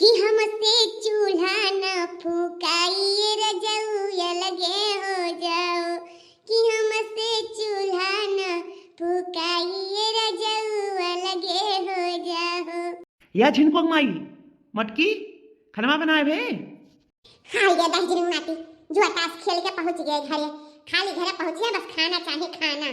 कि हमसे चूल्हा न फूकाइए रजौया लगे हो जाओ, कि हमसे चूल्हा न फूकाइए रजौया लगे हो जाओ। या झिनको माई मटकी खनमा बनाए भे। हाँ ये दार्जिलिंग माटी जो ताश खेल के पहुंच गए घरे, खाली घरे पहुंचे बस खाना चाहिए खाना।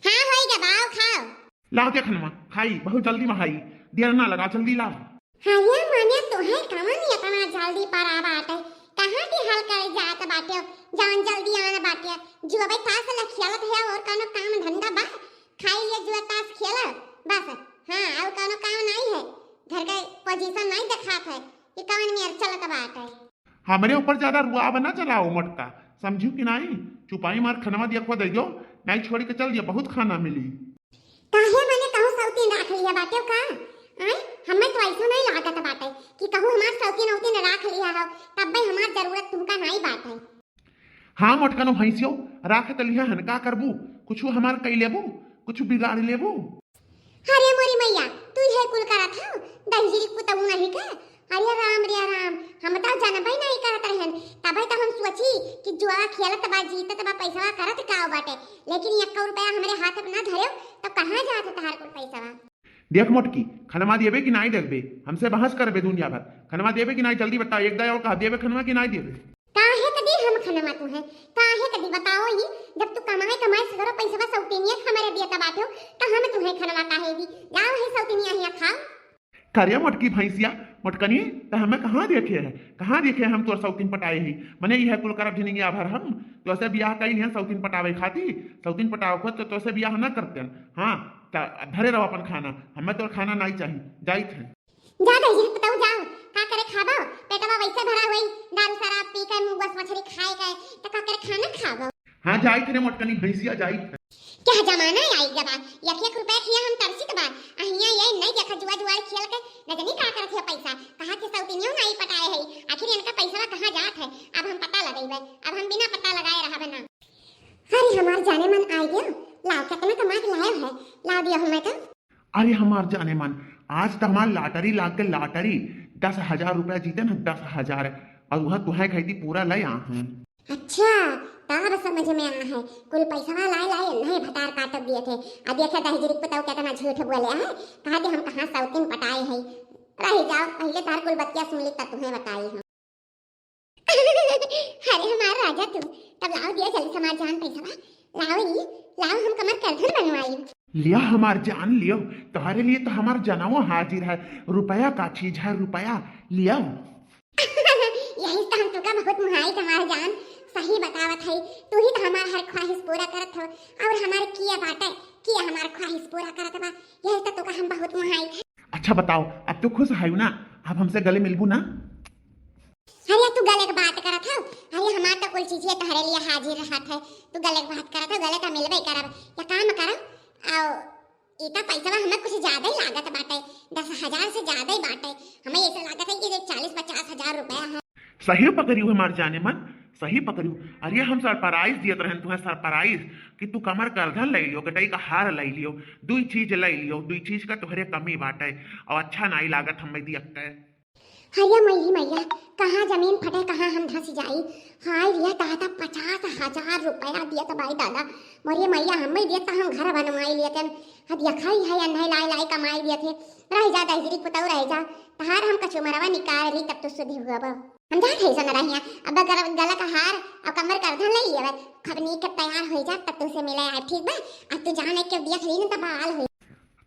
हाँ होएगा बाओ खाओ। लाओ के खनमा खाई बहुत जल्दी में खाई, देर ना लगा जल्दी लाओ। हाँ ये माने तो है कवन इतना जल्दी पर आ बाटे, कहाँ की हाल करे जात बाटे, जान जल्दी आना बाटे। जो भाई ताश ल खेलत है और कोनो काम धंधा बा, खाई ये जो ताश खेल बस। हाँ और कोनो काम नहीं है, घर का पोजीशन नहीं दिखात है कि कवन में चलत बाटे। हमारे ऊपर ज्यादा रुआब ना चलाओ मटका, समझू कि नहीं। चुपाई मार खनवा दिया को दे दो, नहीं छोड़ के चल दिया बहुत खाना मिली। काहे मैंने कहूं सौतीन राख लिया बाटे का आय, हमें तो ऐसा नहीं लागत बाटे कि कहूं हमार सौतीन औतीन राख लिया हो, तब भाई हमार जरूरत तुमका नहीं बाटे। हाँ मटका नो भैंसियो राख त लिया हन का करबू, कुछ हमार कई लेबू, कुछ बिगाड़ लेबू। अरे मोरी मैया तू है कुल करत हो दंजिरी पुतऊ नहीं का। अरे राम रे राम, हम तो जानबई नहीं करत रहन, तबे तो हम सोची कि जुआ खेलत बा जीतत बा पैसा करत का बाटे, लेकिन 1 रुपया हमरे हाथ में ना धरयो तो कहां जात तहार कुल पैसा। देख मोटकी खनमा देबे कि नहीं देबे, हमसे बहस करबे दुनिया भर। खनमा देबे कि नहीं जल्दी बता, एक दया और कहा देबे खनमा कि नहीं देबे। काहे कदी हम खनमा तू है, काहे कदी बताओ ही, जब तू कमाए कमाए सगरो पैसा सौतीनिया हमारे दिया बाटो तो हम तुम्हें खनमा काहे दी, जाओ है सौतीनिया हिया खाओ। करिया मटकी भैंसिया मटकनी तो हमें कहाँ देखे है, कहाँ देखे हम तोर सौतीन पटाए ही। मने यह कुल करब झिनिंग आभर हम तो ऐसे ब्याह कई हैं सौतीन पटावे खाती, सौतीन पटाव को तो ऐसे ब्याह ना करते हैं। हाँ धरे रहो अपन खाना, हमें तो खाना नहीं चाहिए जाइत है। जा दही बताओ जाओ का करे खाबो, पेटवा वैसे भरा होई दारू शराब पी के मुंह मछली खाए गए तो का करे खाना खाबो। हाँ जाइत रे मटकनी भैंसिया जाइत है। क्या जमाना आई गबा 1 रुपया खिया हम तरसी बा अहिया ये नहीं देखा जुआ जुआ खेल के न जानी का करत है पैसा, कहां के सौतीनियो नहीं पटाए है, आखिर इनका पैसा कहां जात है। अब हम पता लगाइबे, अब हम बिना पता लगाए रहबे ना। अरे हमार जाने मन आ गया, लाओ कितना कमा के लायो है, ला दिया हमें तो। अरे हमार जाने मन आज तो हमार लॉटरी लाग के लॉटरी 10,000 रुपया जीते ना 10,000 और वह तुहे कहती पूरा ले आ हूं। अच्छा तब समझ में आया है, कुल पैसा लाए लाए नहीं भटार काट दिए थे। अब देखा दहेजरी बताओ कितना झूठ बोले है, कहा दे हम कहां सौतीन पटाए है। रह जाओ पहले तार कुल बतिया सुन ली तब तुम्हें बताई हम। अरे हमारा राजा तू, तब लाओ दिया जल्दी समाज जान पैसा लाओ ही लाओ, हम कमर करधन बनवाई। लिया हमार जान लियो, तुम्हारे लिए तो हमार जनावो हाजिर है, रुपया का चीज है रुपया लियो। यही तो हम तुका बहुत मुहाई तुम्हारा जान, सही बतावत है, तू ही तो हमार हर ख्वाहिश पूरा करत हो और हमारे किया बाटे किया हमार ख्वाहिश पूरा करत बा, यही तो तुका हम बहुत मुहाई है। अच्छा बताओ अब तो खुश है ना, अब हमसे गले मिलबू ना। अरे तू गले की बात करत हो, अरे हमार तो कुल चीज तहरे लिए हाजिर रहत है, तू गले की बात करत हो, गले तो मिलबे करब या काम करब। आओ इतना पैसा हमें कुछ ज्यादा ही लागत बाटे, 10,000 से ज्यादा ही बाटे, हमें ऐसा लागत है कि 40-50 हजार रुपया है। सही पकड़ियो हमार जाने मन, सही पकड़ियो। अरे हम सरप्राइज दियत रहन तुम्हें सरप्राइज कि तू कमर करधन ले लियो, गटई का हार ले लियो, दुई चीज ले लियो, दुई चीज का तोहरे कमी बाटे और अच्छा नहीं लागत हमें दियत है। हरिया मई मैया कहाँ जमीन फटे कहाँ हम धस जाई। हाय रिया दादा 50,000 रुपया दिया तो भाई दादा मोरिए मैया हमें दिया तो हम घर बनवाई लिए थे, हद यखाई है अन्हाई लाई लाई कमाई दिए थे। रह जा दहजरी पुतऊ रह जा तहार हम कछु मरवा निकाल रही तब तो सुधी हुआ बा हम जा थे सन रहिया। अब अगर गला का हार और कमर का धन ले लिया खबनी के तैयार हो जा तब तुमसे मिले आए ठीक बा। अब तू जाने के दिया खली न त बाल हो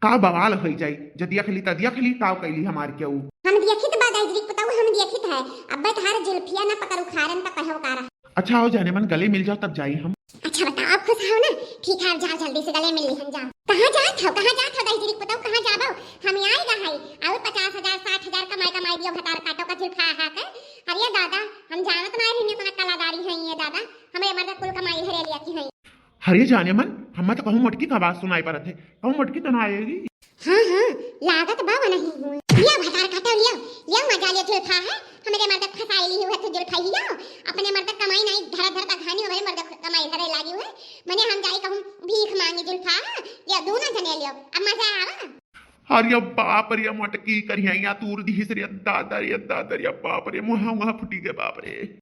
का बवाल हो जाई, जदिया खली तदिया खली ताव कैली हमार केऊ हम देखित बा दहजरी पुतऊ हम देखित है। अब तहार जुल्फिया न पकड़ उखाड़न त कहव कारा। अच्छा हो जाने मन गले मिल जाओ तब जाई हम। अच्छा बताओ आप खुश हो ना, ठीक है जाओ जल्दी से गले मिल ली हम जाओ। कहाँ जात हो दहजरी पुतऊ कहाँ जाबो, हम आई रहाई और 50,000 60,000 कमाई दियो भतार काटो का जुल्फा हा के। अरे दादा हम जानत ना रही इतना कलादारी है ये दादा, हमें मर्द कुल कमाई धरे लिया की है। हरे जाने मन हम तो कहूं मटकी का आवाज सुनाई पड़त है, कहूं मटकी तो ना आएगी। हाँ लागत बाबा नहीं हूँ लिया भतार काटो लिया मजा लिया जुल्फा है, हमारे मर्द फसाई ली हुआ तो जुल्फा ही लिया, अपने मर्द कमाई नहीं धर धर का खानी हमारे मर्द कमाई धरे लागी हुए मने हम जाई कहूं भीख मांगे जुल्फा लिया दोनों जने लियो अब मजा आवा। अरे बाप रे मटकी करिया तूर दी रे दादा रे बाप रे मुहा मुहा फुटी गए बाप रे।